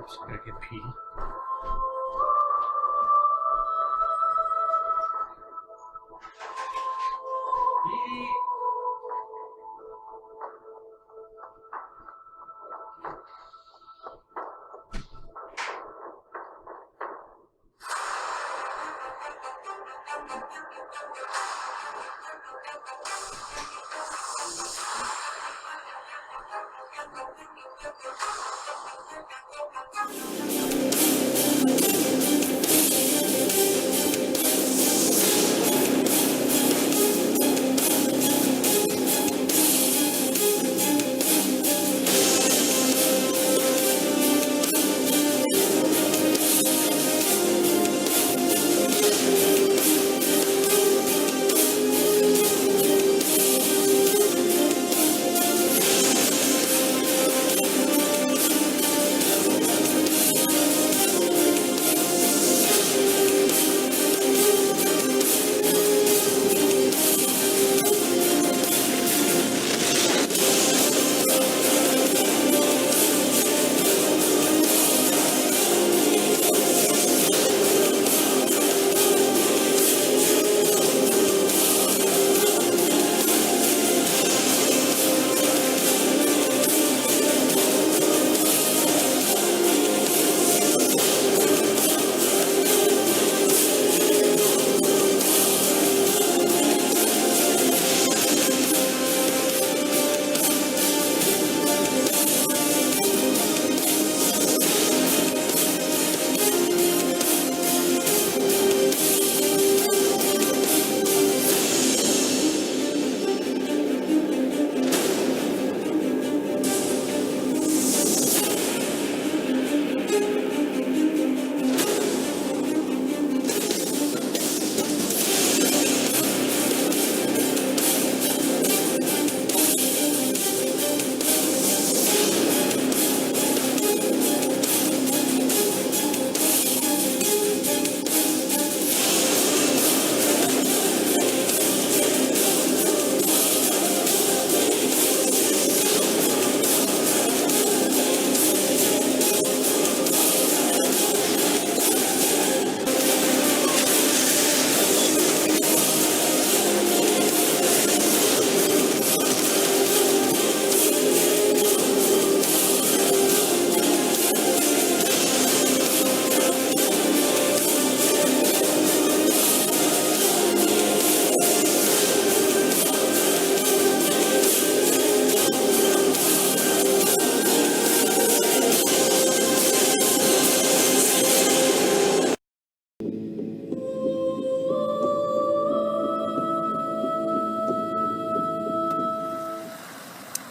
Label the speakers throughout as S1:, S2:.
S1: Oops, I gotta get pee. Pee.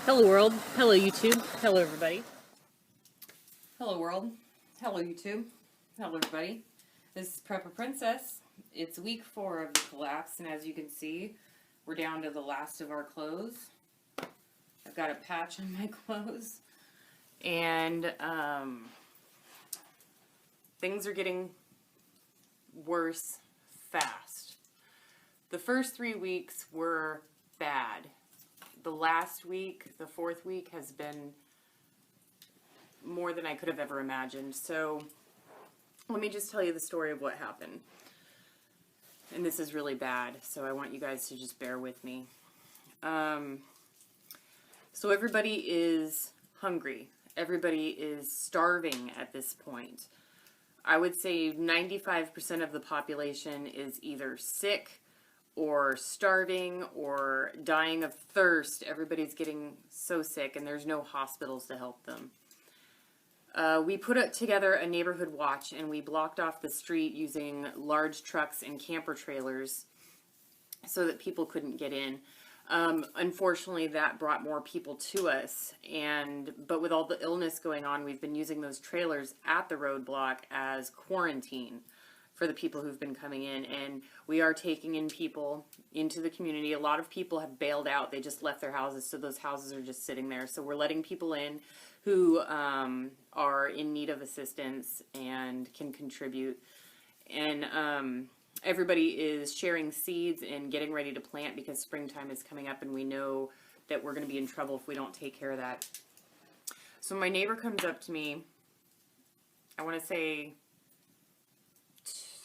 S2: Hello world, hello YouTube, hello everybody. Hello world, hello YouTube, hello everybody. This is Prepper Princess. It's week 4 of the collapse, and as you can see, we're down to the last of our clothes. I've got a patch on my clothes, and things are getting worse fast. The first 3 weeks were bad. The last week, the 4th week, has been more than I could have ever imagined. So let me just tell you the story of what happened. And this is really bad, so I want you guys to just bear with me. So everybody is hungry. Everybody is starving at this point. I would say 95% of the population is either sick or starving or dying of thirst. Everybody's getting so sick and there's no hospitals to help them. We put together a neighborhood watch and we blocked off the street using large trucks and camper trailers so that people couldn't get in. Unfortunately, that brought more people to us, but with all the illness going on, we've been using those trailers at the roadblock as quarantine for the people who've been coming in, and we are taking in people into the community. A lot of people have bailed out. They just left their houses, so those houses are just sitting there. So we're letting people in who are in need of assistance and can contribute. And everybody is sharing seeds and getting ready to plant because springtime is coming up and we know that we're going to be in trouble if we don't take care of that. So my neighbor comes up to me, I want to say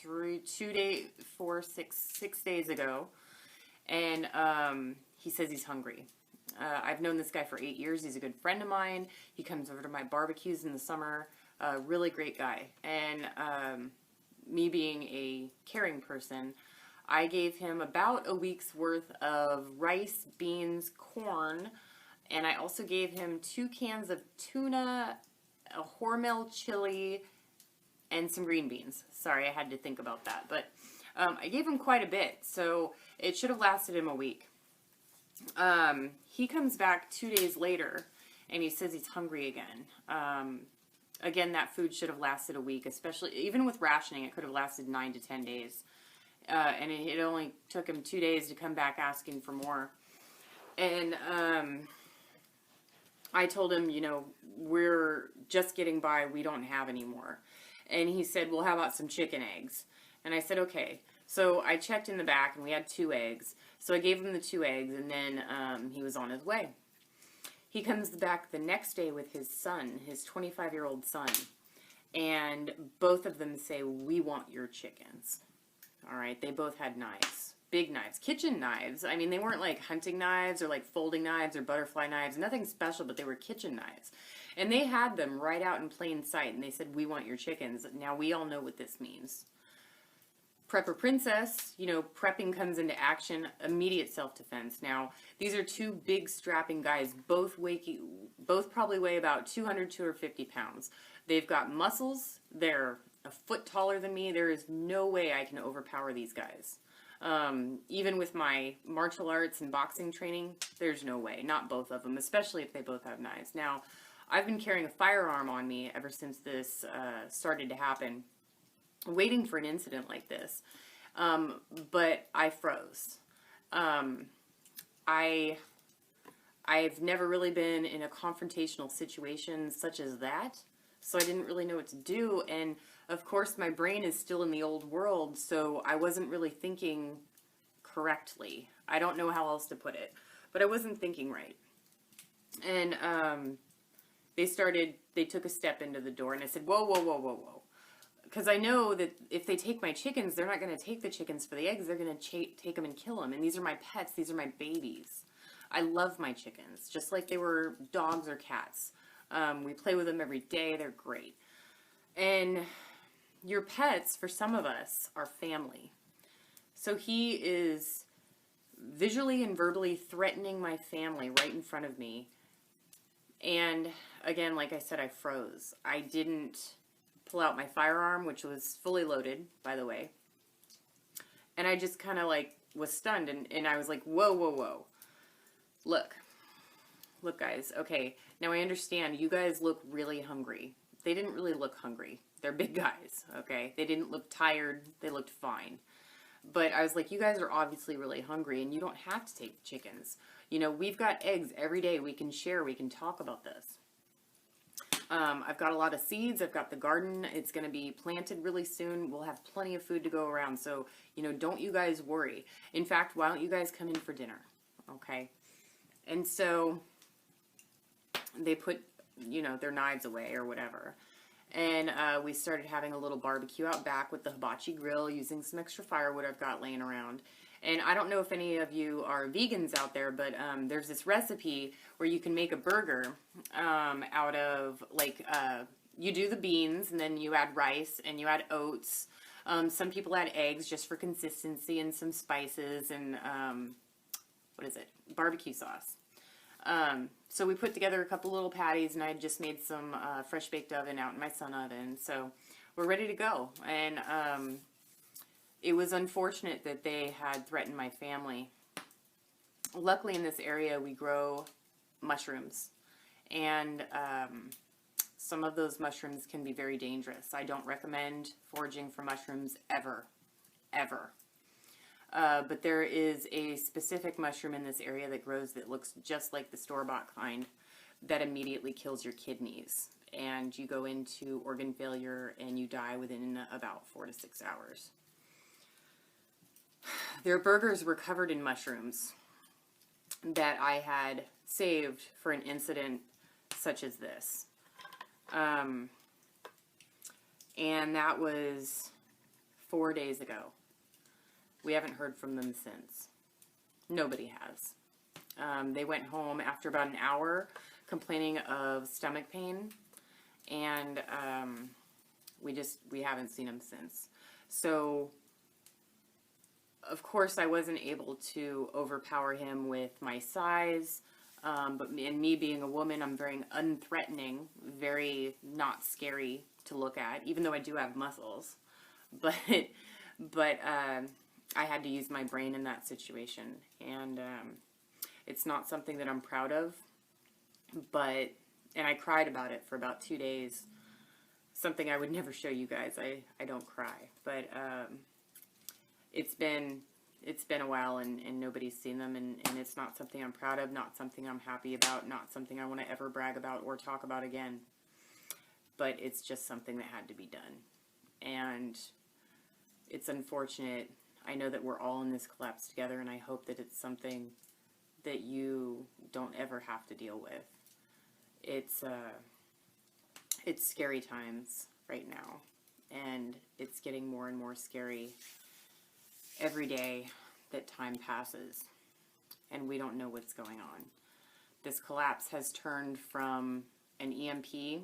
S2: 6 days ago, and he says he's hungry. I've known this guy for 8 years. He's a good friend of mine. He comes over to my barbecues in the summer. Really great guy. And me being a caring person, I gave him about a week's worth of rice, beans, corn, and I also gave him 2 cans of tuna, a Hormel chili, and some green beans. Sorry, I had to think about that. But I gave him quite a bit, so it should have lasted him a week. He comes back 2 days later, and he says he's hungry again. Again, that food should have lasted a week, especially, even with rationing, it could have lasted 9 to 10 days. And it only took him 2 days to come back asking for more. And I told him, you know, we're just getting by, we don't have any more. And he said, well, how about some chicken eggs? And I said, okay. So I checked in the back, and we had 2 eggs. So I gave him the 2 eggs, and then he was on his way. He comes back the next day with his son, his 25-year-old son, and both of them say, we want your chickens. All right, they both had knives, big knives, kitchen knives. I mean, they weren't like hunting knives or like folding knives or butterfly knives, nothing special, but they were kitchen knives. And they had them right out in plain sight, and they said, we want your chickens. Now, we all know what this means. Prepper Princess, you know, prepping comes into action, immediate self-defense. Now, these are 2 big strapping guys, both probably weigh about 200, 250 pounds. They've got muscles, they're a foot taller than me. There is no way I can overpower these guys. Even with my martial arts and boxing training, there's no way, not both of them, especially if they both have knives. Now, I've been carrying a firearm on me ever since this started to happen, waiting for an incident like this, but I froze. I've never really been in a confrontational situation such as that, so I didn't really know what to do, and of course my brain is still in the old world, so I wasn't really thinking correctly. I don't know how else to put it, but I wasn't thinking right. And they took a step into the door, and I said, whoa, whoa, whoa, whoa, whoa. Because I know that if they take my chickens, they're not going to take the chickens for the eggs. They're going to take them and kill them. And these are my pets. These are my babies. I love my chickens, just like they were dogs or cats. We play with them every day. They're great. And your pets, for some of us, are family. So he is visually and verbally threatening my family right in front of me. And again, like I said, I froze. I didn't pull out my firearm, which was fully loaded, by the way. And I just kind of like was stunned, and I was like, whoa, whoa, whoa. Look, guys, okay, now I understand you guys look really hungry. They didn't really look hungry. They're big guys, okay? They didn't look tired. They looked fine. But I was like, you guys are obviously really hungry, and you don't have to take the chickens. You know, we've got eggs every day. We can share. We can talk about this. I've got a lot of seeds. I've got the garden. It's going to be planted really soon. We'll have plenty of food to go around. So, you know, don't you guys worry. In fact, why don't you guys come in for dinner? Okay. And so they put you know, their knives away or whatever. And we started having a little barbecue out back with the hibachi grill, using some extra firewood I've got laying around. And I don't know if any of you are vegans out there, but there's this recipe where you can make a burger out of, like, you do the beans, and then you add rice, and you add oats. Some people add eggs just for consistency, and some spices, and, what is it? Barbecue sauce. So we put together a couple little patties, and I just made some fresh baked oven out in my sun oven. So we're ready to go. And it was unfortunate that they had threatened my family. Luckily in this area we grow mushrooms, and some of those mushrooms can be very dangerous. I don't recommend foraging for mushrooms ever, ever. But there is a specific mushroom in this area that grows that looks just like the store-bought kind that immediately kills your kidneys. And you go into organ failure and you die within about 4 to 6 hours. Their burgers were covered in mushrooms that I had saved for an incident such as this. And that was 4 days ago. We haven't heard from them since. Nobody has. They went home after about an hour complaining of stomach pain, and we haven't seen them since. So of course I wasn't able to overpower him with my size, but in me being a woman, I'm very unthreatening, very not scary to look at, even though I do have muscles. But I had to use my brain in that situation, and it's not something that I'm proud of, and I cried about it for about 2 days, something I would never show you guys. I don't cry, but it's been a while, and nobody's seen them, and it's not something I'm proud of, not something I'm happy about, not something I want to ever brag about or talk about again, but it's just something that had to be done, and it's unfortunate. I know that we're all in this collapse together, and I hope that it's something that you don't ever have to deal with. It's scary times right now, and it's getting more and more scary every day that time passes, and we don't know what's going on. This collapse has turned from an EMP,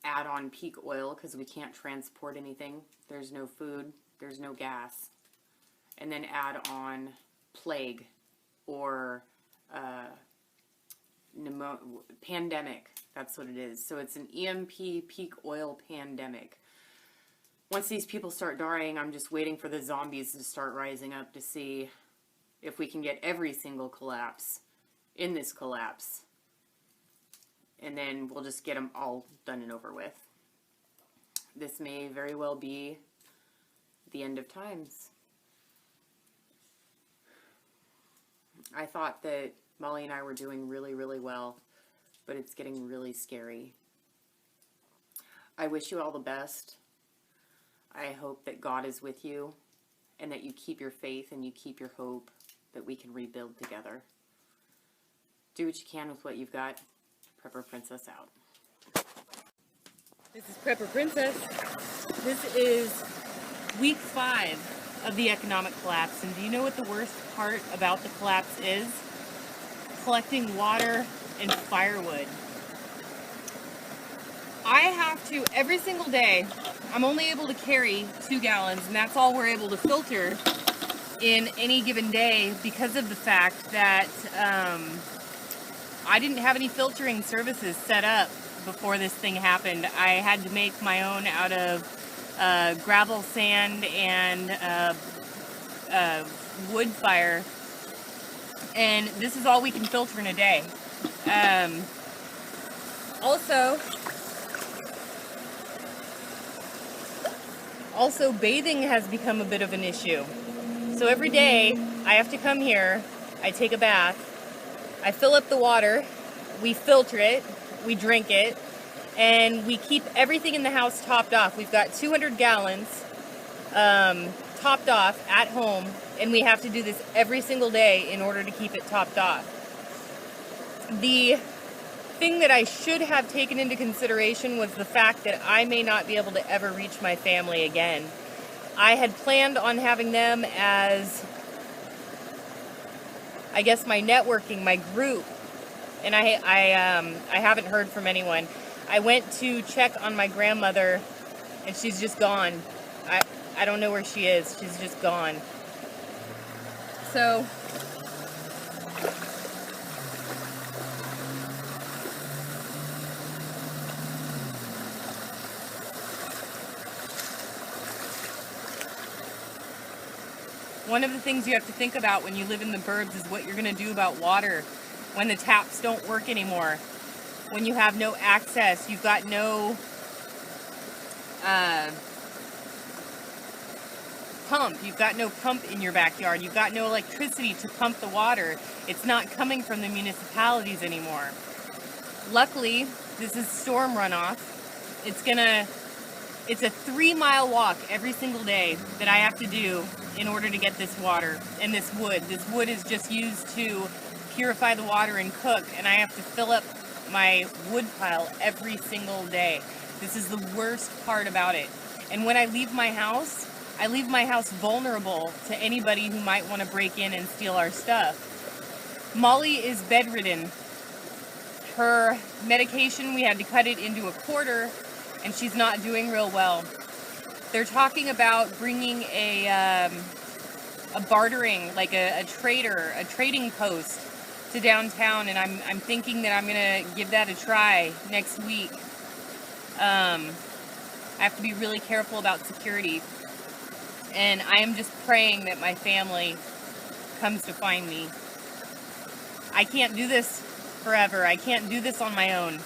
S2: add on peak oil because we can't transport anything, there's no food, there's no gas, and then add on plague or pandemic. That's what it is. So it's an EMP peak oil pandemic. Once these people start dying, I'm just waiting for the zombies to start rising up to see if we can get every single collapse in this collapse, and then we'll just get them all done and over with. This may very well be the end of times. I thought that Molly and I were doing really, really well, but it's getting really scary. I wish you all the best. I hope that God is with you, and that you keep your faith and you keep your hope that we can rebuild together. Do what you can with what you've got. Prepper Princess out.
S3: This is Prepper Princess. This is week 5 of the economic collapse. And do you know what the worst part about the collapse is? Collecting water and firewood. I have to, every single day, I'm only able to carry 2 gallons, and that's all we're able to filter in any given day because of the fact that I didn't have any filtering services set up before this thing happened. I had to make my own out of gravel, sand, and wood fire, and this is all we can filter in a day. Also, bathing has become a bit of an issue. So every day, I have to come here, I take a bath, I fill up the water, we filter it, we drink it, and we keep everything in the house topped off. We've got 200 gallons topped off at home, and we have to do this every single day in order to keep it topped off. The thing that I should have taken into consideration was the fact that I may not be able to ever reach my family again. I had planned on having them as, I guess, my networking, my group, and I haven't heard from anyone. I went to check on my grandmother, and she's just gone. I don't know where she is. She's just gone. So one of the things you have to think about when you live in the burbs is what you're going to do about water when the taps don't work anymore, when you have no access, you've got no pump, you've got no pump in your backyard, you've got no electricity to pump the water. It's not coming from the municipalities anymore. Luckily, this is storm runoff. It's a 3-mile walk every single day that I have to do in order to get this water and this wood. This wood is just used to purify the water and cook, and I have to fill up my wood pile every single day. This is the worst part about it. And when I leave my house vulnerable to anybody who might want to break in and steal our stuff. Molly is bedridden. Her medication, we had to cut it into a quarter, and she's not doing real well. They're talking about bringing a bartering, like a trading post to downtown, and I'm thinking that I'm gonna give that a try next week. I have to be really careful about security, and I am just praying that my family comes to find me. I can't do this forever. I can't do this on my own.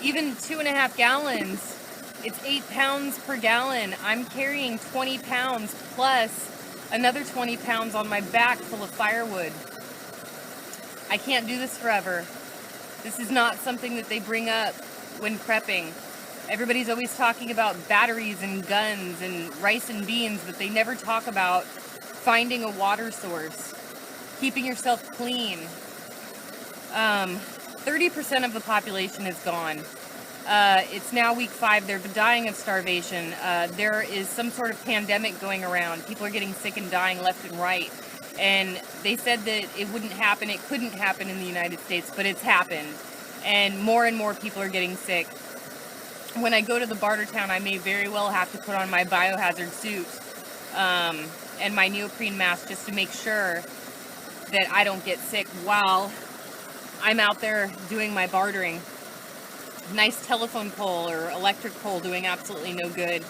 S3: Even 2.5 gallons, it's 8 pounds per gallon. I'm carrying 20 pounds plus another 20 pounds on my back full of firewood. I can't do this forever. This is not something that they bring up when prepping. Everybody's always talking about batteries and guns and rice and beans, but they never talk about finding a water source, keeping yourself clean. 30% of the population is gone. It's now week 5. They're dying of starvation. There is some sort of pandemic going around. People are getting sick and dying left and right. And they said that it wouldn't happen, it couldn't happen in the United States, but it's happened. And more people are getting sick. When I go to the barter town, I may very well have to put on my biohazard suit and my neoprene mask just to make sure that I don't get sick while I'm out there doing my bartering. Nice telephone pole or electric pole doing absolutely no good.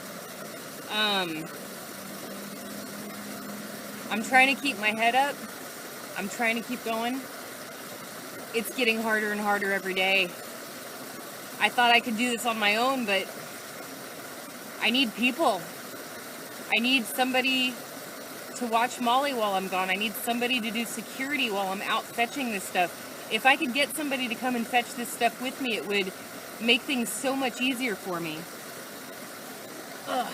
S3: I'm trying to keep my head up. I'm trying to keep going. It's getting harder and harder every day. I thought I could do this on my own, but I need people. I need somebody to watch Molly while I'm gone. I need somebody to do security while I'm out fetching this stuff. If I could get somebody to come and fetch this stuff with me, it would make things so much easier for me. Ugh.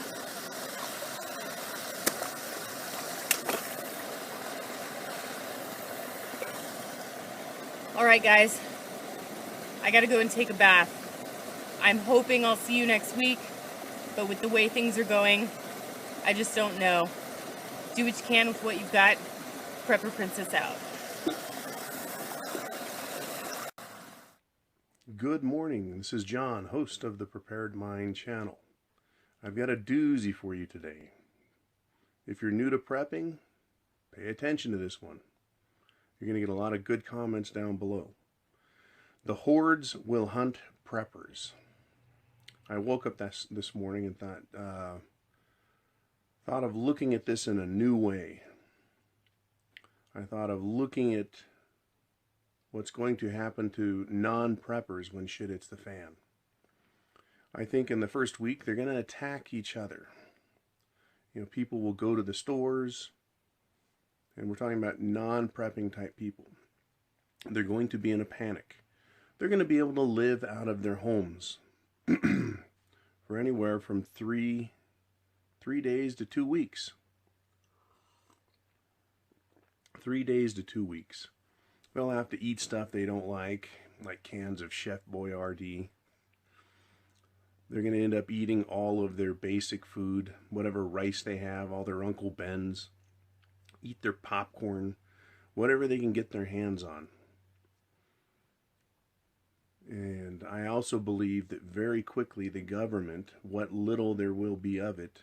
S3: All right, guys, I gotta go and take a bath. I'm hoping I'll see you next week, but with the way things are going, I just don't know. Do what you can with what you've got. Prepper Princess out.
S4: Good morning, this is John, host of the Prepared Mind channel. I've got a doozy for you today. If you're new to prepping, pay attention to this one. You're going to get a lot of good comments down below. The hordes will hunt preppers. I woke up this morning and thought of looking at this in a new way. I thought of looking at what's going to happen to non-preppers when shit hits the fan. I think in the first week they're going to attack each other. You know, people will go to the stores, and we're talking about non-prepping type people. They're going to be in a panic. They're going to be able to live out of their homes for anywhere from 3 days to 2 weeks. 3 days to 2 weeks. They'll have to eat stuff they don't like. like cans of Chef Boyardee. They're going to end up eating all of their basic food, whatever rice they have, all their Uncle Ben's, eat their popcorn, whatever they can get their hands on. And I also believe that very quickly the government, what little there will be of it,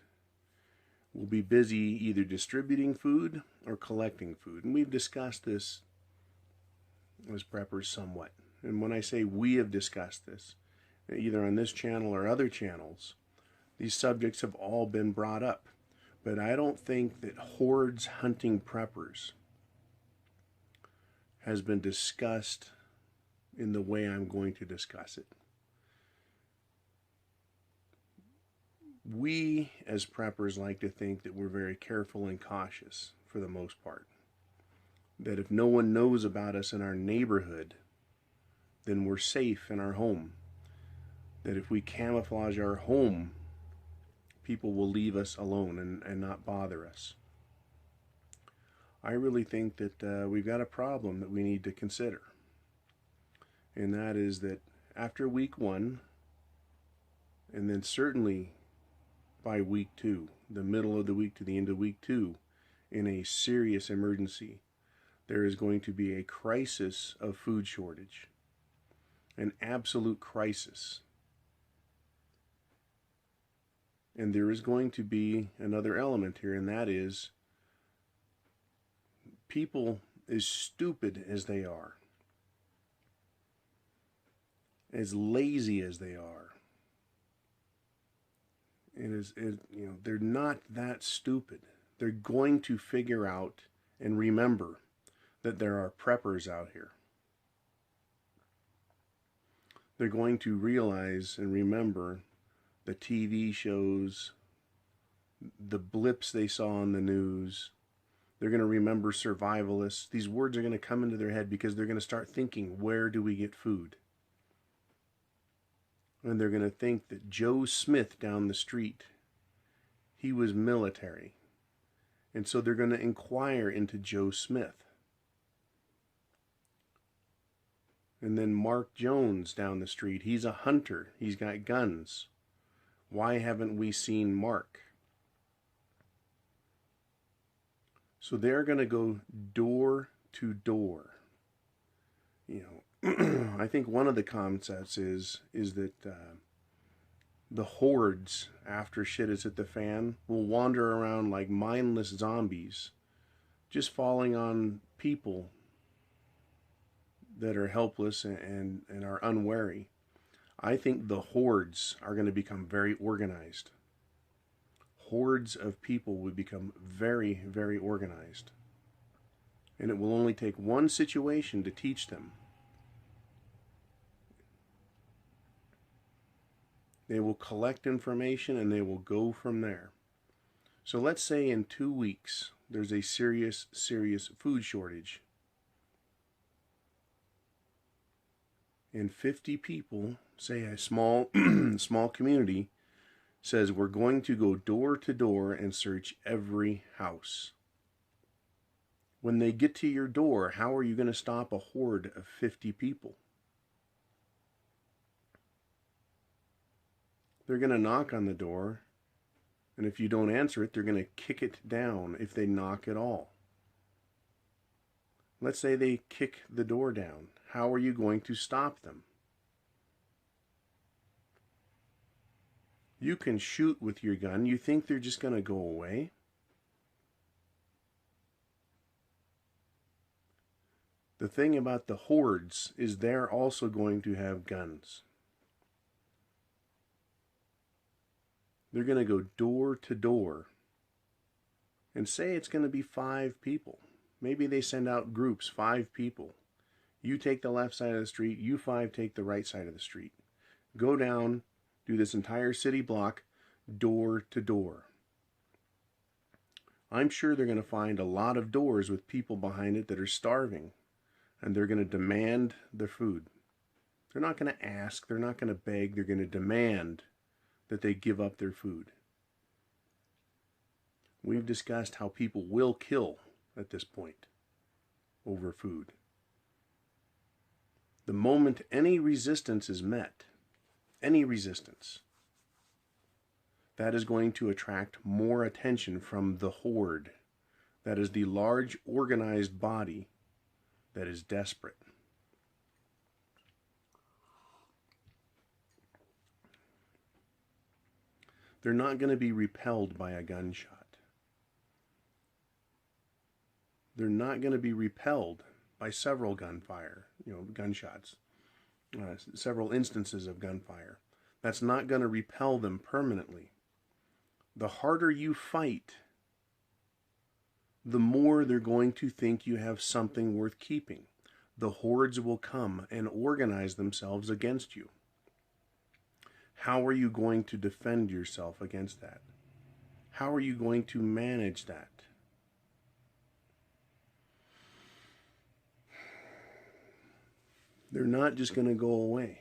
S4: will be busy either distributing food or collecting food. And we've discussed this as preppers somewhat. And when I say we have discussed this, either on this channel or other channels, these subjects have all been brought up. But I don't think that hordes hunting preppers has been discussed in the way I'm going to discuss it. We, as preppers, like to think that we're very careful and cautious for the most part. That if no one knows about us in our neighborhood, then we're safe in our home. That if we camouflage our home, people will leave us alone and not bother us. I really think that we've got a problem that we need to consider. And that is that after week 1, and then certainly by week 2, the middle of the week to the end of week 2, in a serious emergency, there is going to be a crisis of food shortage. An absolute crisis. And there is going to be another element here, and that is people, as stupid as they are, as lazy as they are, and they're not that stupid. They're going to figure out and remember that there are preppers out here. They're going to realize and remember the TV shows, the blips they saw on the news. They're going to remember survivalists. These words are going to come into their head because they're going to start thinking, where do we get food? And they're going to think that Joe Smith down the street, he was military. And so they're going to inquire into Joe Smith. And then Mark Jones down the street, he's a hunter. He's got guns. Why haven't we seen Mark? So they're going to go door to door. I think one of the concepts is that the hordes, after shit is hit the fan, will wander around like mindless zombies, just falling on people that are helpless and are unwary. I think the hordes are going to become very organized. Hordes of people would become very, very organized. And it will only take one situation to teach them. They will collect information and they will go from there. So let's say in 2 weeks there's a serious, serious food shortage. And 50 people, say a small community, says we're going to go door to door and search every house. When they get to your door, how are you going to stop a horde of 50 people? They're going to knock on the door, and if you don't answer it, they're going to kick it down if they knock at all. Let's say they kick the door down. How are you going to stop them? You can shoot with your gun. You think they're just going to go away? The thing about the hordes is they're also going to have guns. They're going to go door to door and say it's going to be 5 people. Maybe they send out groups, 5 people. You take the left side of the street, you 5 take the right side of the street. Go down, do this entire city block, door to door. I'm sure they're going to find a lot of doors with people behind it that are starving, and they're going to demand their food. They're not going to ask, they're not going to beg, they're going to demand that they give up their food. We've discussed how people will kill at this point over food. The moment any resistance is met, any resistance, that is going to attract more attention from the horde. That is the large organized body that is desperate. They're not going to be repelled by a gunshot. They're not going to be repelled by several gunshots, several instances of gunfire. That's not going to repel them permanently. The harder you fight, the more they're going to think you have something worth keeping. The hordes will come and organize themselves against you. How are you going to defend yourself against that? How are you going to manage that? They're not just going to go away.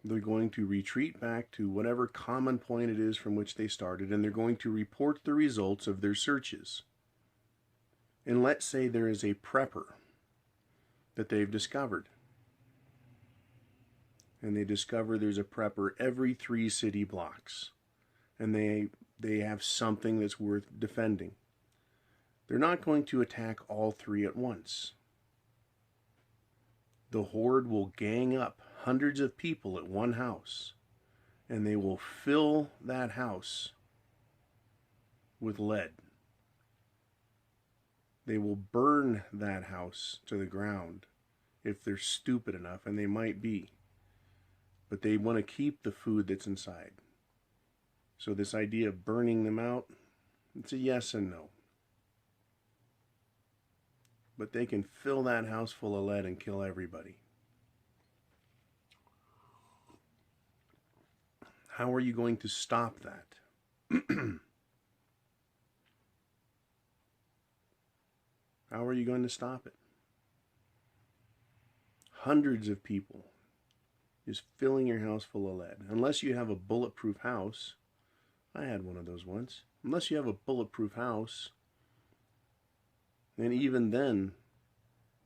S4: They're going to retreat back to whatever common point it is from which they started, and they're going to report the results of their searches. And let's say there is a prepper that they've discovered. And they discover there's a prepper every 3 city blocks. And they have something that's worth defending. They're not going to attack all 3 at once. The horde will gang up hundreds of people at one house, and they will fill that house with lead. They will burn that house to the ground if they're stupid enough, and they might be. But they want to keep the food that's inside. So this idea of burning them out, it's a yes and no. But they can fill that house full of lead and kill everybody. How are you going to stop that? How are you going to stop it? Hundreds of people just filling your house full of lead. Unless you have a bulletproof house. I had one of those once. Unless you have a bulletproof house, and even then,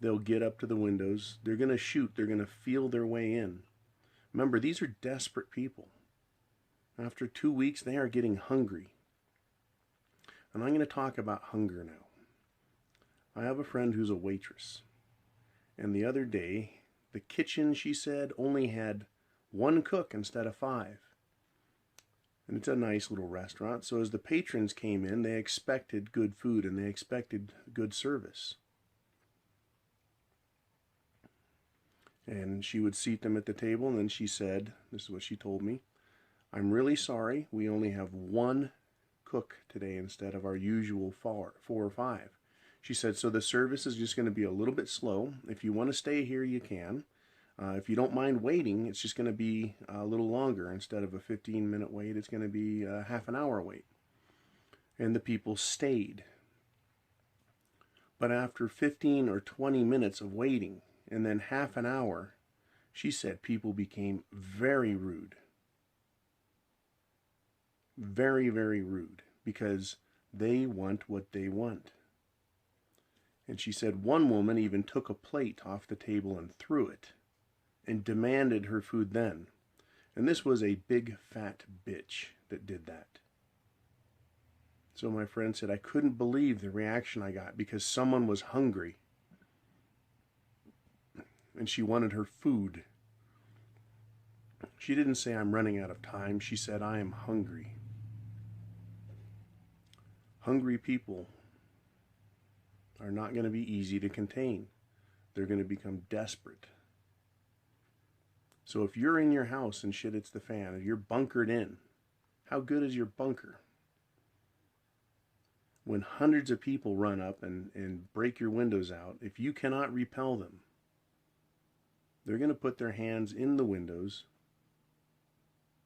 S4: they'll get up to the windows. They're going to shoot. They're going to feel their way in. Remember, these are desperate people. After 2 weeks, they are getting hungry. And I'm going to talk about hunger now. I have a friend who's a waitress. And the other day, the kitchen, she said, only had 1 cook instead of 5. And it's a nice little restaurant. So as the patrons came in, they expected good food and they expected good service. And she would seat them at the table, and then she said, this is what she told me, "I'm really sorry, we only have 1 cook today instead of our usual 4 or 5. She said, so the service is just going to be a little bit slow. If you want to stay here, you can. If you don't mind waiting, it's just going to be a little longer. Instead of a 15-minute wait, it's going to be a half an hour wait." And the people stayed. But after 15 or 20 minutes of waiting, and then half an hour, she said people became very rude. Very, very rude. Because they want what they want. And she said one woman even took a plate off the table and threw it, and demanded her food then. And this was a big fat bitch that did that. So my friend said, I couldn't believe the reaction I got because someone was hungry. And she wanted her food. She didn't say, I'm running out of time. She said, I am hungry. Hungry people are not going to be easy to contain. They're going to become desperate. So if you're in your house and shit hits the fan, and you're bunkered in, how good is your bunker? When hundreds of people run up and break your windows out, if you cannot repel them, they're going to put their hands in the windows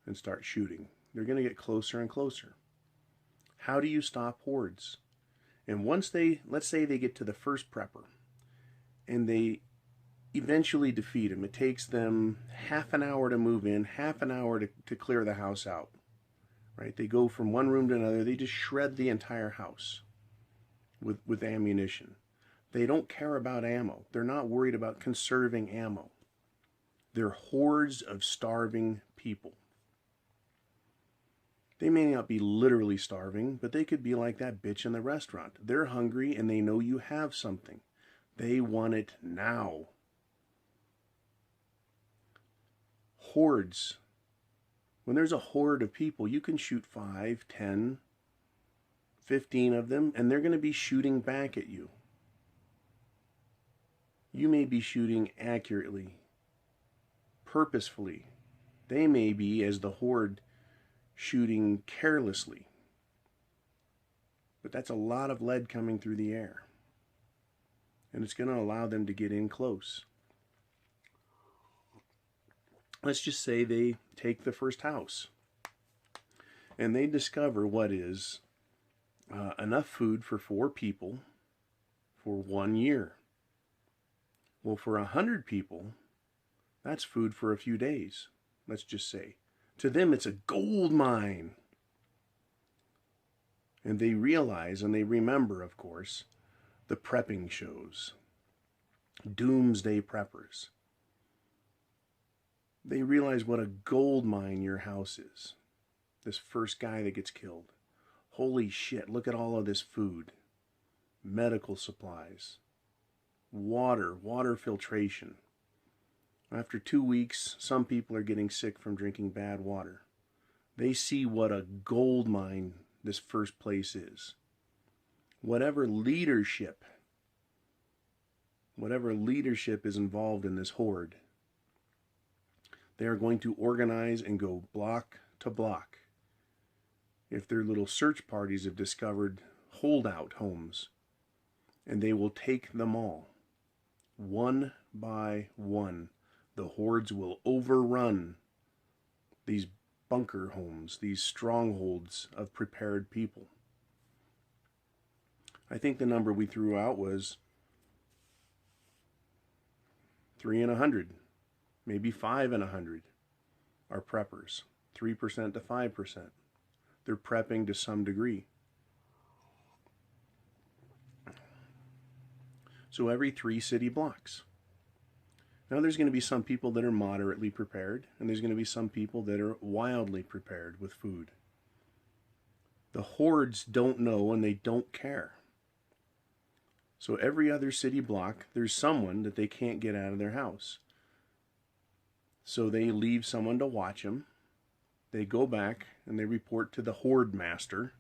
S4: and start shooting. They're going to get closer and closer. How do you stop hordes? And once let's say they get to the first prepper, and they eventually defeat him. It takes them half an hour to move in, half an hour to clear the house out. Right? They go from one room to another. They just shred the entire house. with ammunition. They don't care about ammo. They're not worried about conserving ammo. They're hordes of starving people. They may not be literally starving, but they could be like that bitch in the restaurant. They're hungry and they know you have something. They want it now. Hordes. When there's a horde of people, you can shoot 5, 10, 15 of them, and they're going to be shooting back at you. You may be shooting accurately, purposefully. They may be, as the horde, shooting carelessly. But that's a lot of lead coming through the air. And it's going to allow them to get in close. Let's just say they take the first house. And they discover what is enough food for 4 people for 1 year. Well, for 100 people, that's food for a few days, let's just say. To them, it's a gold mine. And they realize, and they remember, of course, the prepping shows. Doomsday preppers. They realize what a gold mine your house is. This first guy that gets killed. Holy shit, look at all of this food. Medical supplies. Water filtration. After 2 weeks, some people are getting sick from drinking bad water. They see what a gold mine this first place is. Whatever leadership is involved in this horde, they are going to organize and go block to block. If their little search parties have discovered holdout homes, and they will take them all. One by one, the hordes will overrun these bunker homes, these strongholds of prepared people. I think the number we threw out was 3 in 100, maybe 5 in 100 are preppers, 3% to 5%. They're prepping to some degree. So every 3 city blocks. Now there's going to be some people that are moderately prepared, and there's going to be some people that are wildly prepared with food. The hordes don't know and they don't care. So every other city block, there's someone that they can't get out of their house. So they leave someone to watch them. They go back and they report to the horde master,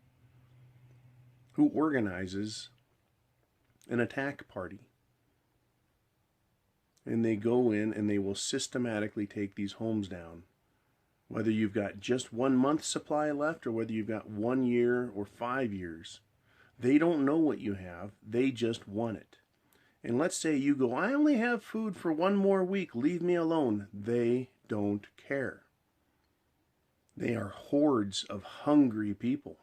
S4: who organizes an attack party. And they go in and they will systematically take these homes down. Whether you've got just 1 month's supply left or whether you've got 1 year or 5 years. They don't know what you have. They just want it. And let's say you go, I only have food for 1 more week. Leave me alone. They don't care. They are hordes of hungry people.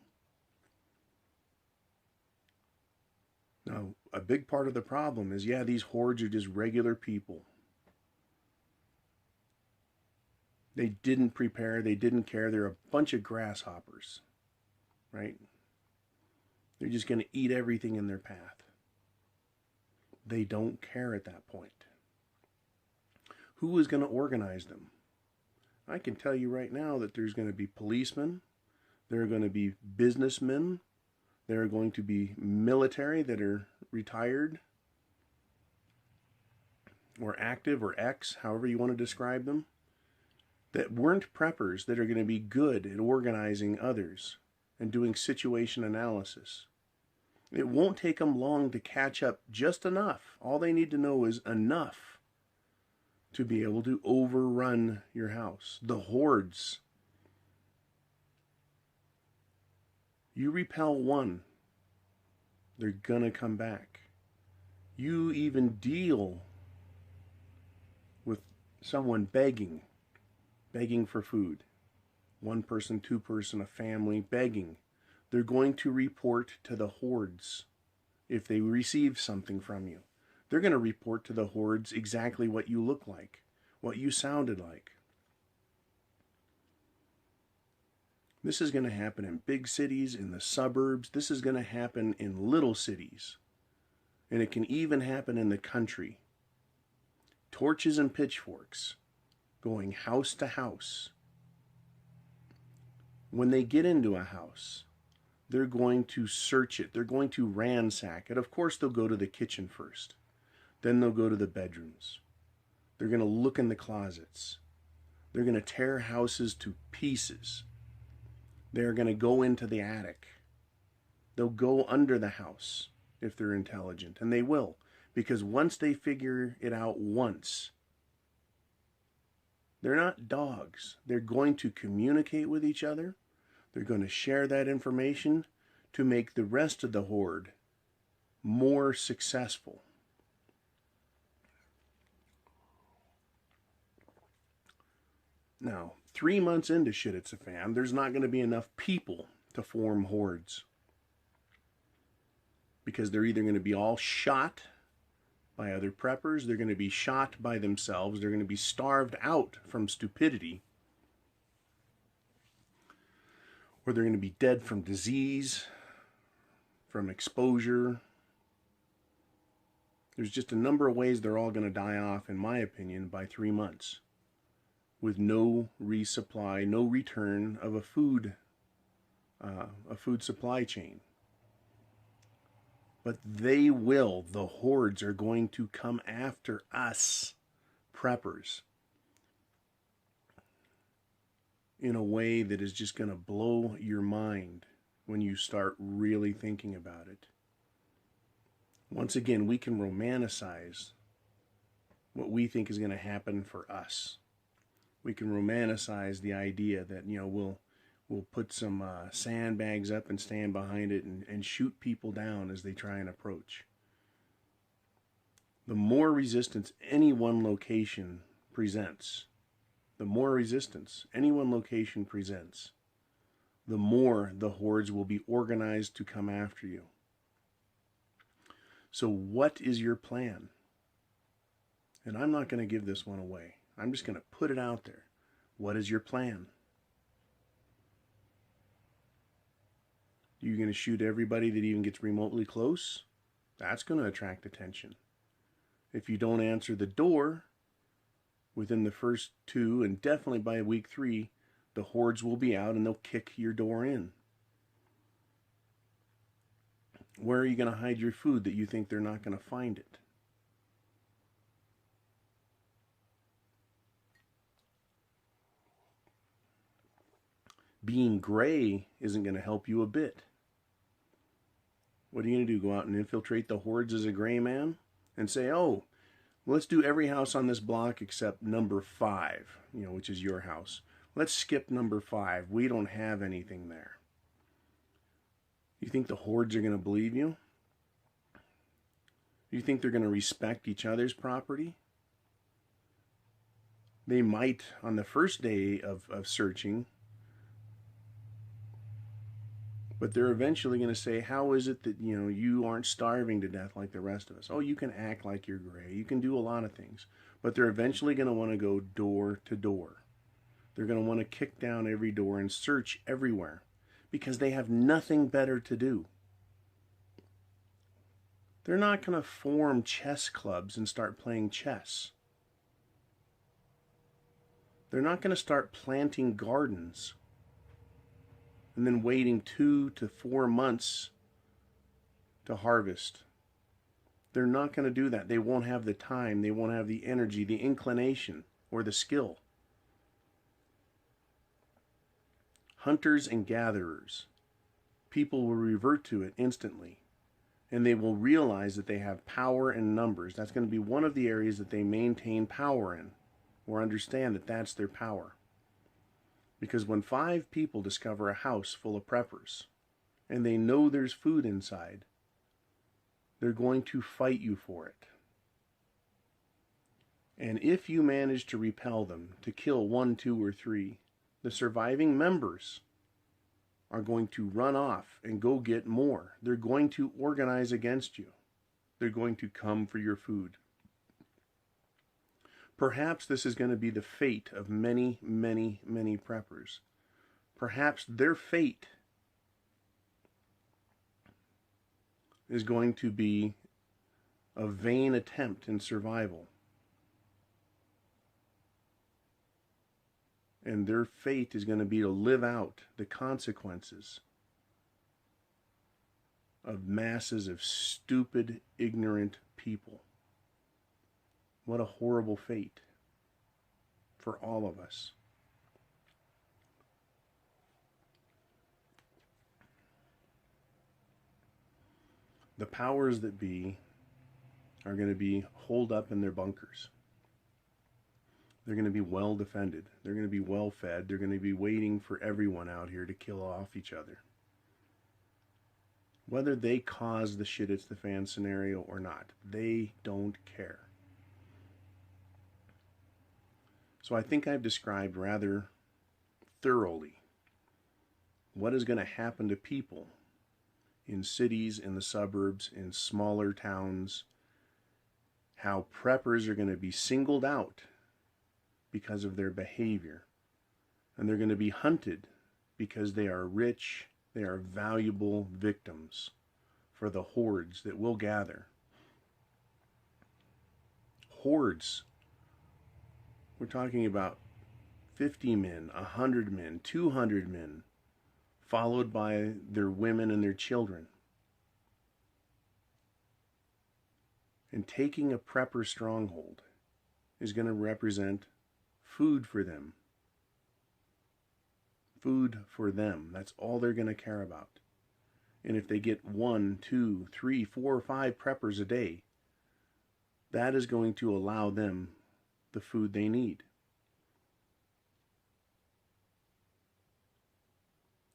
S4: Now, a big part of the problem is, yeah, these hordes are just regular people. They didn't prepare, they didn't care, they're a bunch of grasshoppers, right? They're just going to eat everything in their path. They don't care at that point. Who is going to organize them? I can tell you right now that there's going to be policemen, there are going to be businessmen, there are going to be military that are retired or active or ex, however you want to describe them, that weren't preppers, that are going to be good at organizing others and doing situation analysis. It won't take them long to catch up just enough. All they need to know is enough to be able to overrun your house. The hordes. You repel one, they're gonna come back. You even deal with someone begging for food. 1 person, 2 person, a family begging. They're going to report to the hordes if they receive something from you. They're going to report to the hordes exactly what you look like, what you sounded like. This is going to happen in big cities, in the suburbs. This is going to happen in little cities. And it can even happen in the country. Torches and pitchforks going house to house. When they get into a house, they're going to search it. They're going to ransack it. Of course, they'll go to the kitchen first. Then they'll go to the bedrooms. They're going to look in the closets. They're going to tear houses to pieces. They're going to go into the attic. They'll go under the house if they're intelligent. And they will. Because once they figure it out once, they're not dogs. They're going to communicate with each other. They're going to share that information to make the rest of the horde more successful. Now, 3 months into Shit It's a Fam, there's not going to be enough people to form hordes. Because they're either going to be all shot by other preppers, they're going to be shot by themselves, they're going to be starved out from stupidity, or they're going to be dead from disease, from exposure. There's just a number of ways they're all going to die off, in my opinion, by 3 months. With no resupply, no return of a food supply chain. But they will, the hordes are going to come after us, preppers, in a way that is just going to blow your mind when you start really thinking about it. Once again, we can romanticize what we think is going to happen for us. We can romanticize the idea that, you know, we'll put some sandbags up and stand behind it and shoot people down as they try and approach. The more resistance any one location presents, the more the hordes will be organized to come after you. So what is your plan? And I'm not going to give this one away. I'm just going to put it out there. What is your plan? You're going to shoot everybody that even gets remotely close? That's going to attract attention. If you don't answer the door within the first 2, and definitely by week 3, the hordes will be out and they'll kick your door in. Where are you going to hide your food that you think they're not going to find it? Being gray isn't going to help you a bit. What are you going to do? Go out and infiltrate the hordes as a gray man? And say, oh, let's do every house on this block except number 5, you know, which is your house. Let's skip number 5. We don't have anything there. You think the hordes are going to believe you? You think they're going to respect each other's property? They might on the first day of searching, but they're eventually going to say, how is it that, you know, you aren't starving to death like the rest of us? Oh, you can act like you're gray. You can do a lot of things. But they're eventually going to want to go door to door. They're going to want to kick down every door and search everywhere because they have nothing better to do. They're not going to form chess clubs and start playing chess. They're not going to start planting gardens and then waiting 2 to 4 months to harvest. They're not going to do that. They won't have the time, they won't have the energy, the inclination, or the skill. Hunters and gatherers, people will revert to it instantly, and they will realize that they have power in numbers. That's going to be one of the areas that they maintain power in, or understand that that's their power. Because when 5 people discover a house full of preppers, and they know there's food inside, they're going to fight you for it. And if you manage to repel them, to kill 1, 2, or 3, the surviving members are going to run off and go get more. They're going to organize against you. They're going to come for your food. Perhaps this is going to be the fate of many, many, many preppers. perhaps their fate is going to be a vain attempt in survival. And their fate is going to be to live out the consequences of masses of stupid, ignorant people. What a horrible fate for all of us. The powers that be are going to be holed up in their bunkers. They're going to be well defended. They're going to be well fed. They're going to be waiting for everyone out here to kill off each other. Whether they cause the shit it's the fan scenario or not, they don't care. So I think I've described rather thoroughly what is going to happen to people in cities, in the suburbs, in smaller towns, how preppers are going to be singled out because of their behavior. And they're going to be hunted because they are rich, they are valuable victims for the hordes that will gather. Hordes. We're talking about 50 men, 100 men, 200 men, followed by their women and their children. And taking a prepper stronghold is going to represent food for them. Food for them. That's all they're going to care about. And if they get 1, 2, 3, 4, 5 preppers a day, that is going to allow them the food they need.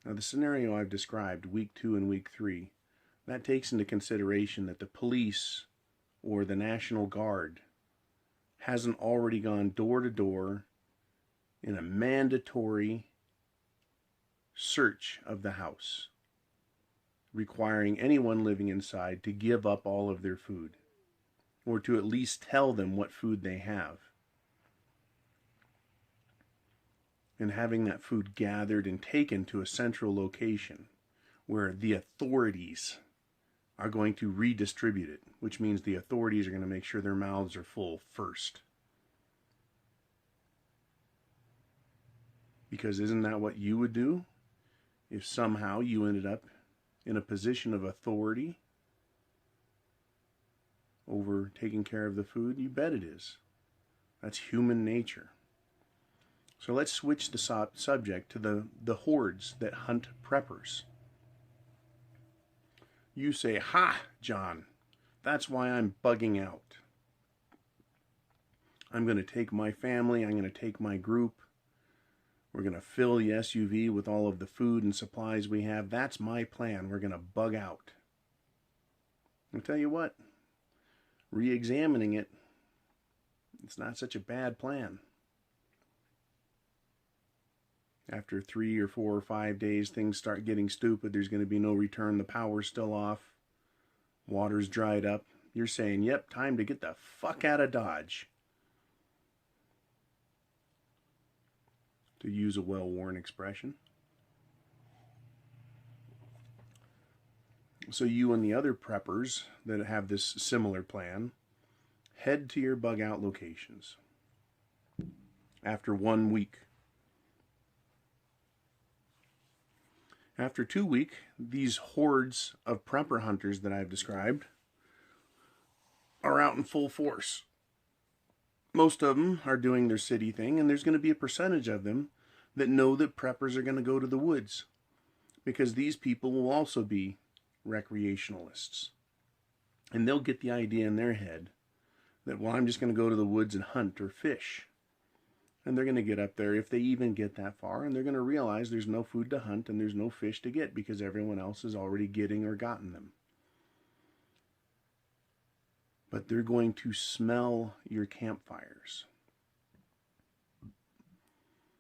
S4: Now, the scenario I've described, week 2 and week 3, that takes into consideration that the police or the National Guard hasn't already gone door to door in a mandatory search of the house, requiring anyone living inside to give up all of their food, or to at least tell them what food they have. And having that food gathered and taken to a central location where the authorities are going to redistribute it, which means the authorities are going to make sure their mouths are full first. Because isn't that what you would do if somehow you ended up in a position of authority over taking care of the food? You bet it is. That's human nature. So let's switch the subject to the hordes that hunt preppers. You say, "Ha, John, that's why I'm bugging out. I'm going to take my family, I'm going to take my group, we're going to fill the SUV with all of the food and supplies we have. That's my plan. We're going to bug out." I'll tell you what, re-examining it, it's not such a bad plan. After 3 or 4 or 5 days, things start getting stupid. There's going to be no return. The power's still off. Water's dried up. You're saying, yep, time to get the fuck out of Dodge. To use a well-worn expression. So you and the other preppers that have this similar plan, head to your bug out locations. After 1 week. After 2 weeks, these hordes of prepper hunters that I've described are out in full force. Most of them are doing their city thing, and there's going to be a percentage of them that know that preppers are going to go to the woods, because these people will also be recreationalists. And they'll get the idea in their head that, well, I'm just going to go to the woods and hunt or fish. And they're going to get up there, if they even get that far, and they're going to realize there's no food to hunt and there's no fish to get because everyone else is already getting or gotten them. But they're going to smell your campfires.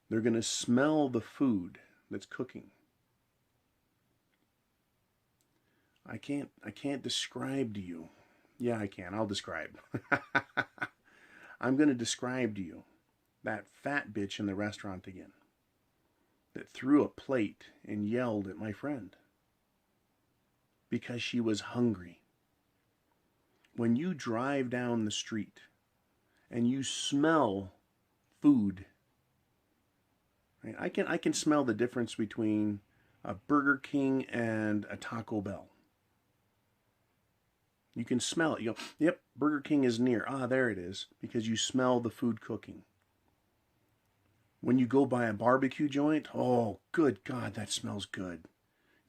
S4: They're going to smell the food that's cooking. I can't describe to you. Yeah, I can. I'll describe. I'm going to describe to you that fat bitch in the restaurant again. that threw a plate and yelled at my friend because she was hungry. When you drive down the street and you smell food, right? I can smell the difference between a Burger King and a Taco Bell. You can smell it. You go, yep, Burger King is near. Ah, there it is, because you smell the food cooking. When you go by a barbecue joint, oh, good God, that smells good.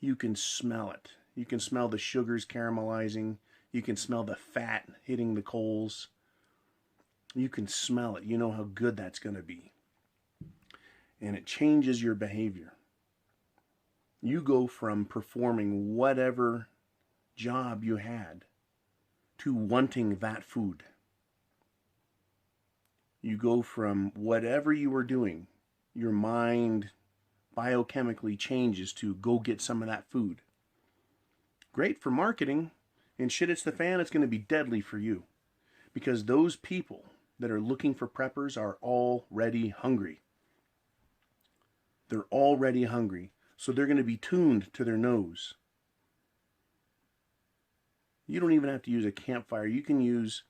S4: You can smell it. You can smell the sugars caramelizing. You can smell the fat hitting the coals. You can smell it. You know how good that's going to be. And it changes your behavior. You go from performing whatever job you had to wanting that food. You go from whatever you were doing, your mind biochemically changes to go get some of that food. Great for marketing, and shit hits the fan, it's going to be deadly for you. Because those people that are looking for preppers are already hungry. They're already hungry, so they're going to be tuned to their nose. You don't even have to use a campfire. You can use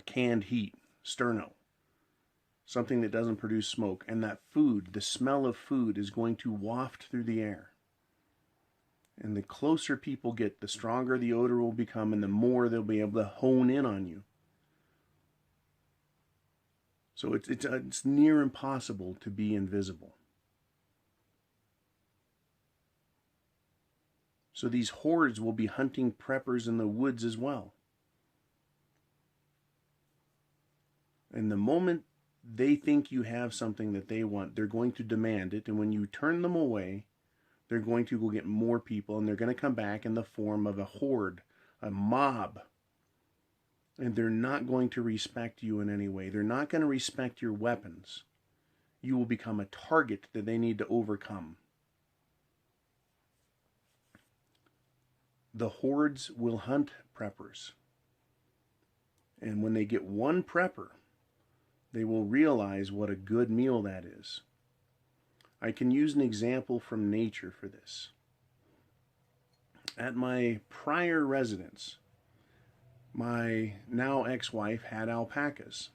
S4: canned heat, sterno, something that doesn't produce smoke, and that food, the smell of food, is going to waft through the air. And the closer people get, the stronger the odor will become, and the more they'll be able to hone in on you. So it's near impossible to be invisible. So these hordes will be hunting preppers in the woods as well. And the moment they think you have something that they want, they're going to demand it. And when you turn them away, they're going to go get more people, and they're going to come back in the form of a horde, a mob. And they're not going to respect you in any way. They're not going to respect your weapons. You will become a target that they need to overcome. The hordes will hunt preppers. And when they get one prepper, they will realize what a good meal that is. I can use an example from nature for this. At my prior residence, my now ex-wife had alpacas.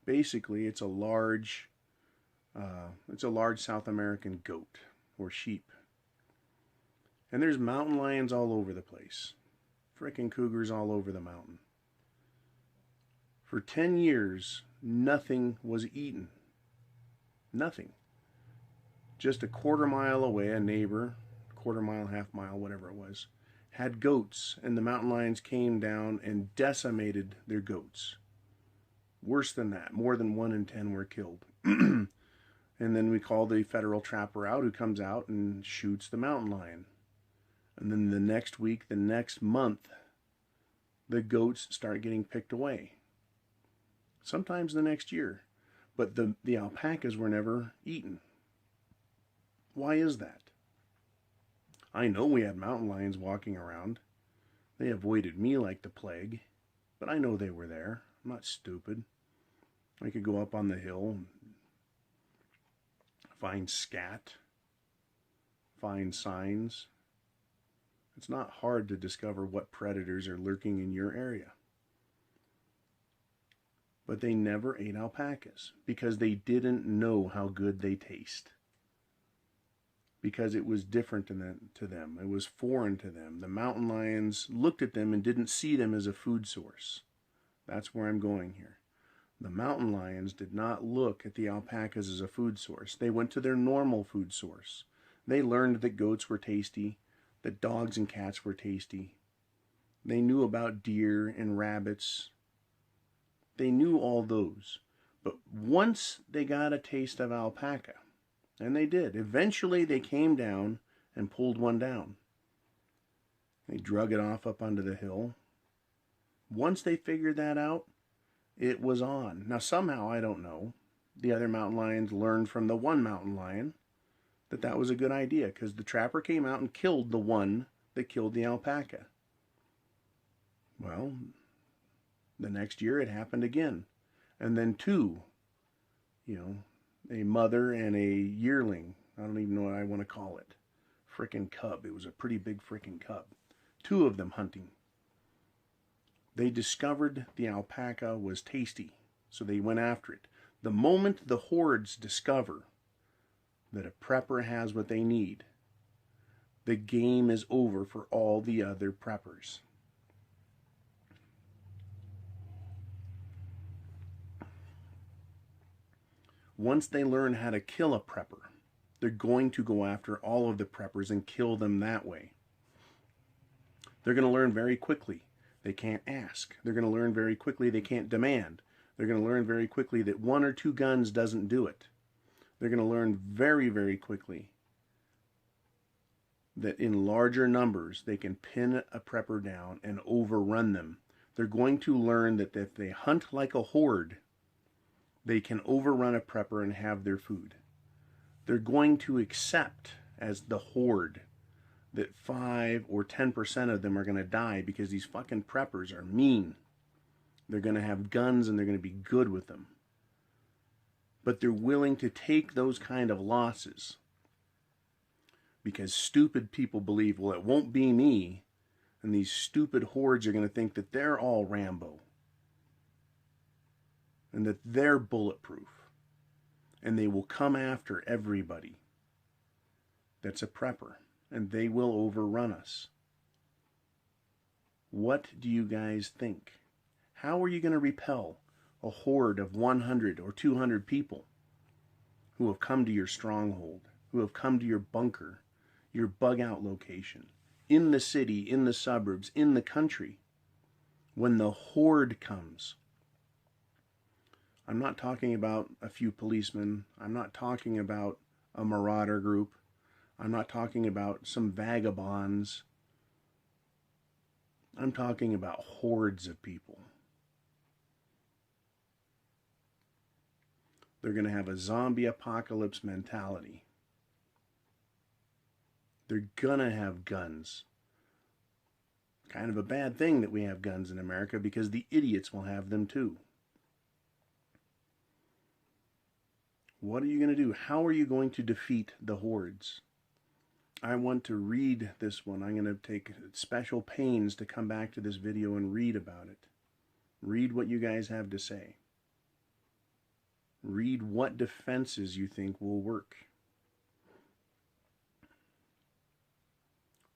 S4: Basically, it's a large South American goat or sheep. And there's mountain lions all over the place. Frickin' cougars all over the mountain. For 10 years, nothing was eaten. Nothing. Just a quarter mile away, a neighbor, quarter mile, half mile, whatever it was, had goats, and the mountain lions came down and decimated their goats. Worse than that, more than 1 in 10 were killed. And then we call the federal trapper out, who comes out and shoots the mountain lion. And then the next week, the next month, the goats start getting picked away. Sometimes the next year. But the alpacas were never eaten. Why is that? I know we had mountain lions walking around. They avoided me like the plague. But I know they were there. I'm not stupid. I could go up on the hill and find scat, find signs. It's not hard to discover what predators are lurking in your area. But they never ate alpacas because they didn't know how good they taste. Because it was different to them. It was foreign to them. The mountain lions looked at them and didn't see them as a food source. That's where I'm going here. The mountain lions did not look at the alpacas as a food source. They went to their normal food source. They learned that goats were tasty, that dogs and cats were tasty. They knew about deer and rabbits. They knew all those. But once they got a taste of alpaca, and they did, eventually they came down and pulled one down. They drug it off up onto the hill. Once they figured that out, it was on. Now somehow, I don't know, the other mountain lions learned from the one mountain lion that that was a good idea, because the trapper came out and killed the one that killed the alpaca. Well, the next year it happened again. And then 2, you know, a mother and a yearling. I don't even know what I want to call it. Frickin' cub. It was a pretty big frickin' cub. 2 of them hunting. They discovered the alpaca was tasty, so they went after it. The moment the hordes discover that a prepper has what they need, the game is over for all the other preppers. Once they learn how to kill a prepper, they're going to go after all of the preppers and kill them that way. They're going to learn very quickly they can't ask. They're going to learn very quickly they can't demand. They're going to learn very quickly that 1 or 2 guns doesn't do it. They're going to learn very, very quickly that in larger numbers they can pin a prepper down and overrun them. They're going to learn that if they hunt like a horde, they can overrun a prepper and have their food. They're going to accept as the horde that 5 or 10% of them are going to die because these fucking preppers are mean. They're going to have guns and they're going to be good with them. But they're willing to take those kind of losses because stupid people believe, well, it won't be me, and these stupid hordes are going to think that they're all Rambo and that they're bulletproof, and they will come after everybody that's a prepper, and they will overrun us. What do you guys think? How are you going to repel a horde of 100 or 200 people who have come to your stronghold, who have come to your bunker, your bug-out location, in the city, in the suburbs, in the country, when the horde comes? I'm not talking about a few policemen. I'm not talking about a marauder group. I'm not talking about some vagabonds. I'm talking about hordes of people. They're going to have a zombie apocalypse mentality. They're going to have guns. Kind of a bad thing that we have guns in America because the idiots will have them too. What are you going to do? How are you going to defeat the hordes? I want to read this one. I'm going to take special pains to come back to this video and read about it. Read what you guys have to say. Read what defenses you think will work.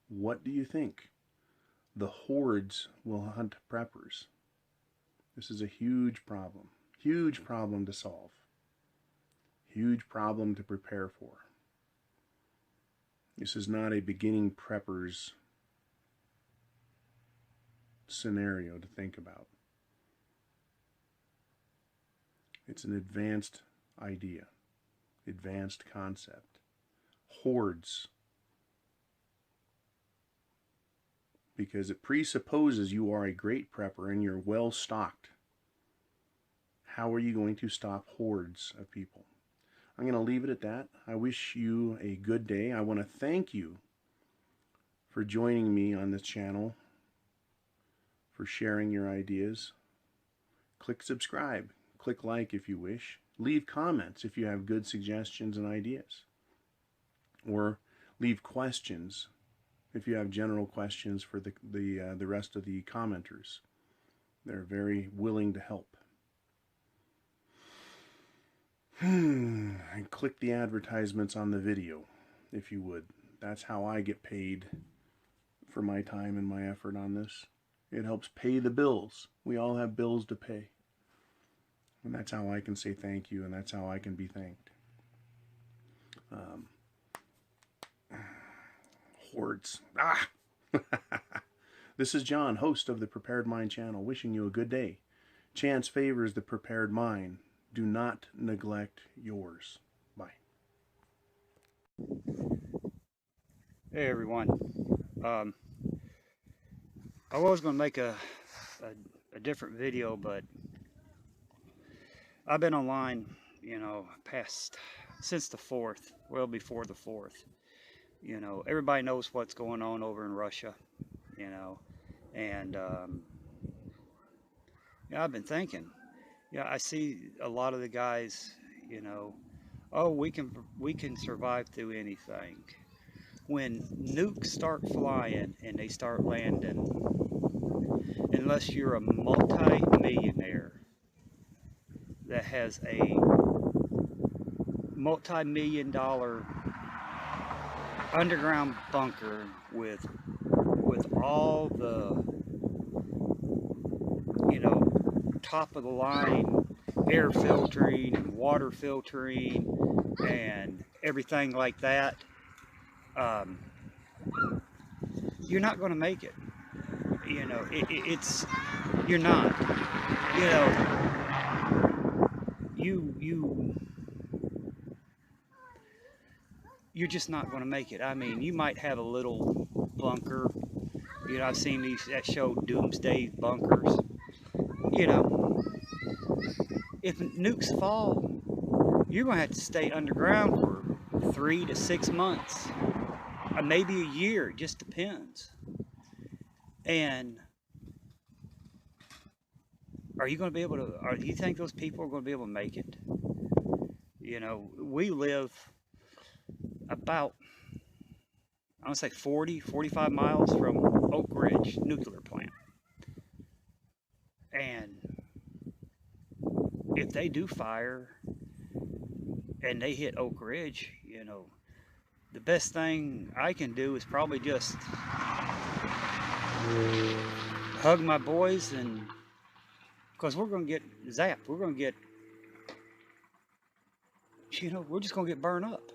S4: What do you think? The hordes will hunt preppers. This is a huge problem. Huge problem to solve. Huge problem to prepare for. This is not a beginning preppers scenario to think about. It's an advanced idea, advanced concept. Hordes. Because it presupposes you are a great prepper and you're well stocked. How are you going to stop hordes of people? I'm going to leave it at that. I wish you a good day. I want to thank you for joining me on this channel, for sharing your ideas. Click subscribe. Click like if you wish. Leave comments if you have good suggestions and ideas. Or leave questions if you have general questions for the rest of the commenters. They're very willing to help. And click the advertisements on the video, if you would. That's how I get paid for my time and my effort on this. It helps pay the bills. We all have bills to pay. And that's how I can say thank you, and that's how I can be thanked. Hordes. This is John, host of the Prepared Mind channel, wishing you a good day. Chance favors the prepared mind. Do not neglect yours. Bye.
S5: Hey everyone. I was going to make a different video, but I've been online, you know, since the 4th, well before the 4th. You know, everybody knows what's going on over in Russia, you know, and yeah, I've been thinking, Yeah, I see a lot of the guys, you know, oh, we can survive through anything. When nukes start flying and they start landing, unless you're a multi-millionaire that has a multi-million-dollar underground bunker with all the, you know, top of the line air filtering and water filtering and everything like that, um, you're not going to make it. You know, it's you're not. You know, you you're just not going to make it. I mean, you might have a little bunker. You know, I've seen these that show doomsday bunkers. You know, if nukes fall, you're going to have to stay underground for 3 to 6 months, or maybe a year. It just depends. And are you going to be able to? Or do you think those people are going to be able to make it? You know, we live about, I want to say 45 miles from Oak Ridge nuclear plant. And if they do fire and they hit Oak Ridge, you know, the best thing I can do is probably just hug my boys, and because we're going to get zapped. We're going to get, you know, we're just going to get burned up.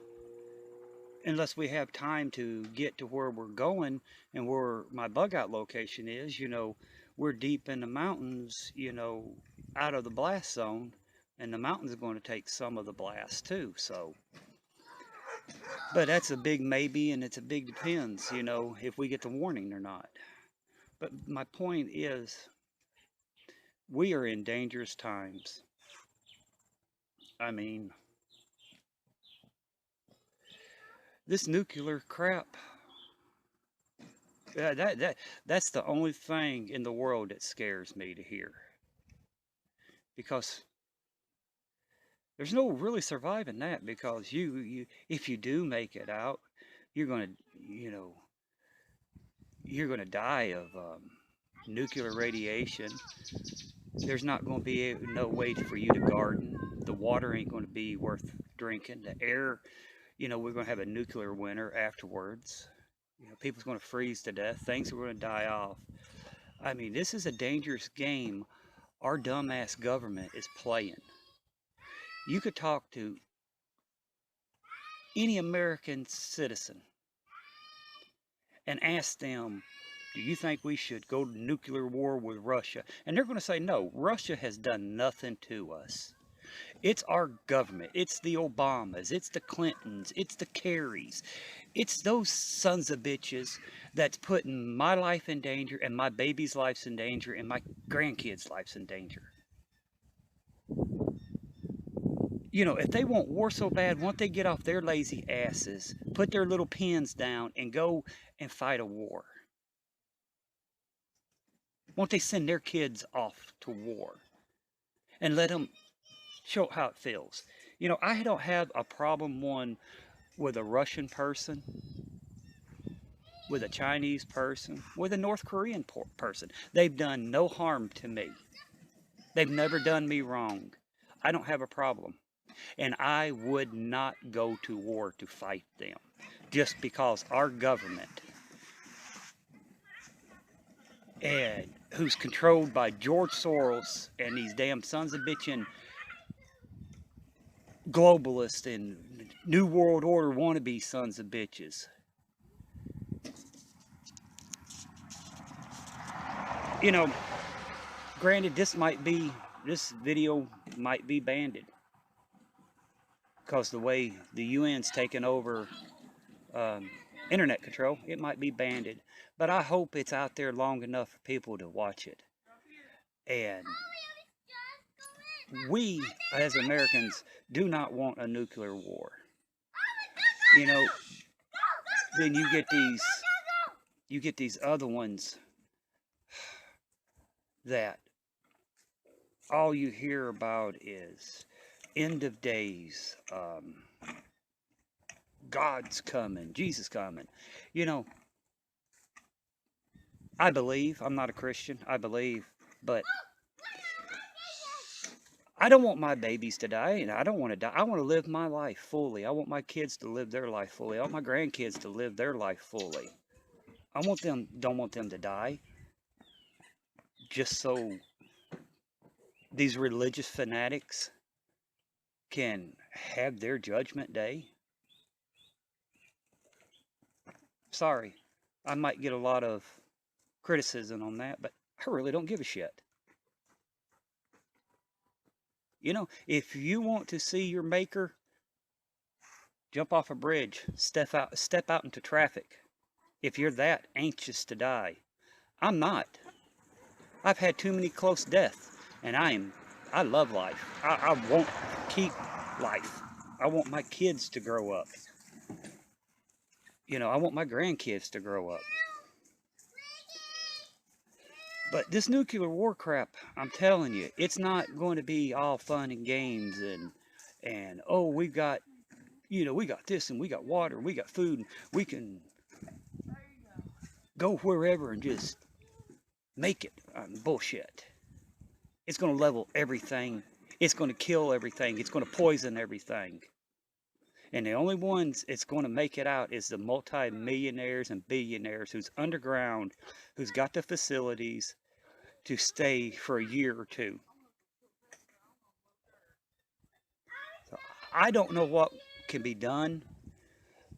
S5: Unless we have time to get to where we're going and where my bug out location is, you know, we're deep in the mountains, you know, out of the blast zone, and the mountains are going to take some of the blast too. So, but that's a big maybe, and it's a big depends, you know, if we get the warning or not. But my point is, we are in dangerous times. I mean, this nuclear crap, that's the only thing in the world that scares me to hear, because there's no really surviving that, because you if you do make it out, you're gonna, you know, you're gonna die of nuclear radiation. There's not going to be no way for you to garden. The water ain't going to be worth drinking. The air, you know, we're going to have a nuclear winter afterwards. You know, people's going to freeze to death. Things are going to die off. I mean, this is a dangerous game our dumbass government is playing. You could talk to any American citizen and ask them, do you think we should go to nuclear war with Russia? And they're going to say, no, Russia has done nothing to us. It's our government. It's the Obamas. It's the Clintons. It's the Kerrys. It's those sons of bitches that's putting my life in danger, and my baby's life's in danger, and my grandkids' life's in danger. You know, if they want war so bad, why don't they get off their lazy asses, put their little pens down, and go and fight a war? Why don't they send their kids off to war and let them show how it feels? You know, I don't have a problem, one, with a Russian person, with a Chinese person, with a North Korean person. They've done no harm to me. They've never done me wrong. I don't have a problem. And I would not go to war to fight them, just because our government, and who's controlled by George Soros and these damn sons of bitchin' globalists and New World Order wannabe sons of bitches. You know, granted, this video might be banned, because the way the UN's taken over internet control, it might be banned. But I hope it's out there long enough for people to watch it. And we, as Americans, do not want a nuclear war. You know, then you get these other ones that all you hear about is end of days, God's coming, Jesus coming. You know, I believe, I'm not a Christian, I believe, but I don't want my babies to die, and I don't want to die. I want to live my life fully. I want my kids to live their life fully. I want my grandkids to live their life fully. Don't want them to die just so these religious fanatics can have their judgment day. Sorry, I might get a lot of criticism on that, but I really don't give a shit. You know, if you want to see your maker, jump off a bridge, step out into traffic. If you're that anxious to die. I'm not. I've had too many close deaths, and I love life. I won't keep life. I want my kids to grow up. You know, I want my grandkids to grow up. But this nuclear war crap, I'm telling you, it's not going to be all fun and games and oh, we've got, you know, we got this and we got water, we got food, and we can go wherever and just make it. Bullshit. It's going to level everything. It's going to kill everything. It's going to poison everything. And the only ones it's going to make it out is the multi-millionaires and billionaires who's underground, who's got the facilities to stay for a year or two. So I don't know what can be done.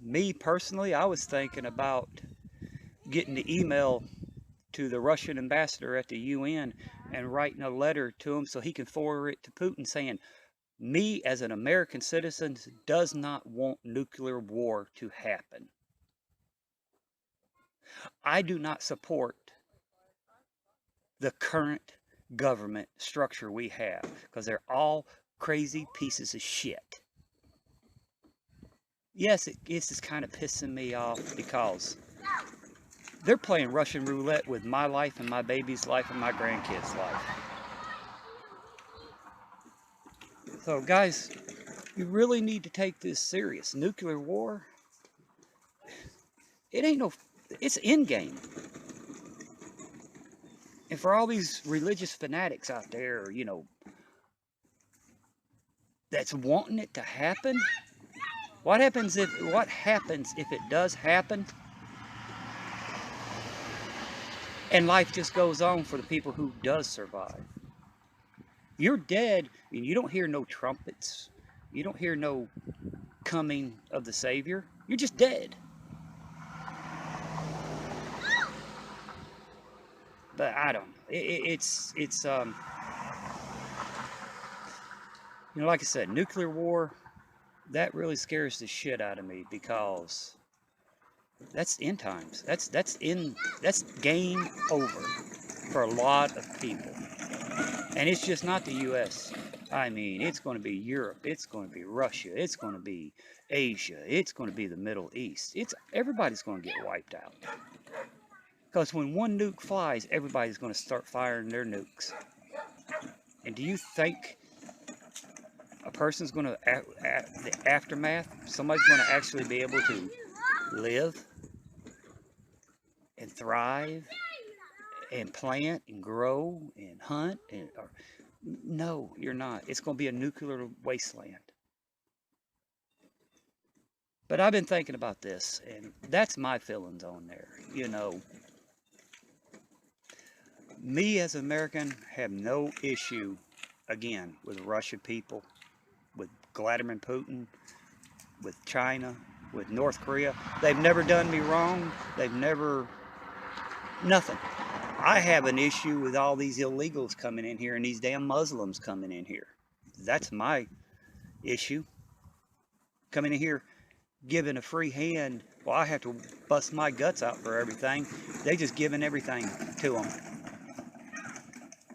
S5: Me personally, I was thinking about getting the email to the Russian ambassador at the UN and writing a letter to him so he can forward it to Putin saying, me as an American citizen does not want nuclear war to happen. I do not support the current government structure we have because they're all crazy pieces of shit. Yes, this is kind of pissing me off because they're playing Russian roulette with my life and my baby's life and my grandkids' life. So guys, you really need to take this serious. Nuclear war, it ain't no, it's endgame. And for all these religious fanatics out there, you know, that's wanting it to happen, what happens if it does happen? And life just goes on for the people who does survive. You're dead and you don't hear no trumpets. You don't hear no coming of the Savior. You're just dead. But I don't know. It's you know, like I said, nuclear war, that really scares the shit out of me because that's end times. That's game over for a lot of people. And it's just not the US. I mean, it's going to be Europe, it's going to be Russia, it's going to be Asia, it's going to be the Middle East. Everybody's going to get wiped out. Because when one nuke flies, everybody's going to start firing their nukes. And do you think a person's going to, the aftermath, somebody's going to actually be able to live and thrive and plant and grow and hunt? No, you're not. It's going to be a nuclear wasteland. But I've been thinking about this, and that's my feelings on there. You know, me as an American have no issue, again, with Russian people, with Vladimir Putin, with China, with North Korea. They've never done me wrong. They've never, nothing. I have an issue with all these illegals coming in here and these damn Muslims coming in here. That's my issue. Coming in here, giving a free hand. Well, I have to bust my guts out for everything. They just giving everything to them.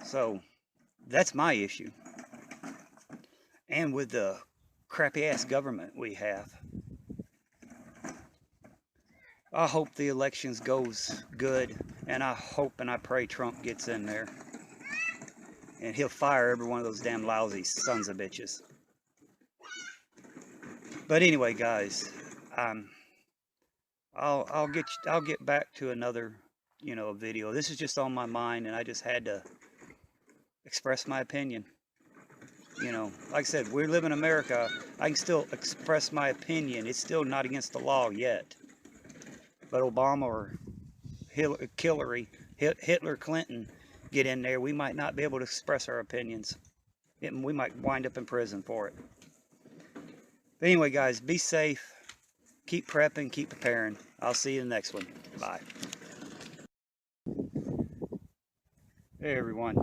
S5: So, that's my issue. And with the crappy ass government we have. I hope the elections goes good, and I hope and I pray Trump gets in there. and he'll fire every one of those damn lousy sons of bitches. But anyway, guys, I'll get back to another, you know, video. This is just on my mind, and I just had to express my opinion. You know, like I said, we live in America. I can still express my opinion. It's still not against the law yet. But Obama or Hitler Clinton get in there, we might not be able to express our opinions. We might wind up in prison for it. But anyway, guys, be safe. Keep prepping, keep preparing. I'll see you in the next one. Bye. Hey, everyone.